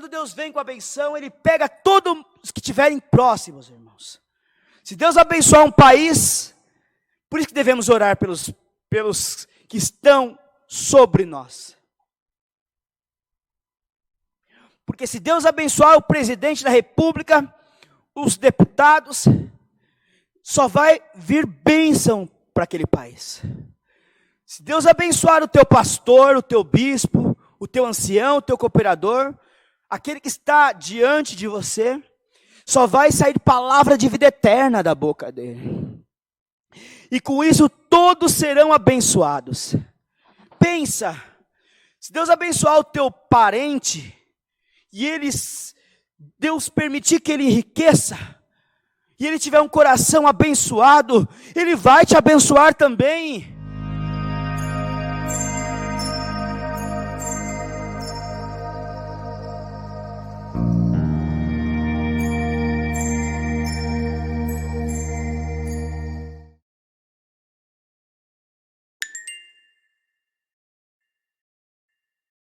quando Deus vem com a benção, Ele pega todos os que estiverem próximos, irmãos. Se Deus abençoar um país, por isso que devemos orar pelos que estão sobre nós. Porque se Deus abençoar o presidente da república, os deputados, só vai vir bênção para aquele país. Se Deus abençoar o teu pastor, o teu bispo, o teu ancião, o teu cooperador, aquele que está diante de você, só vai sair palavra de vida eterna da boca dele. E com isso todos serão abençoados. Pensa, se Deus abençoar o teu parente, e Deus permitir que ele enriqueça, e ele tiver um coração abençoado, ele vai te abençoar também.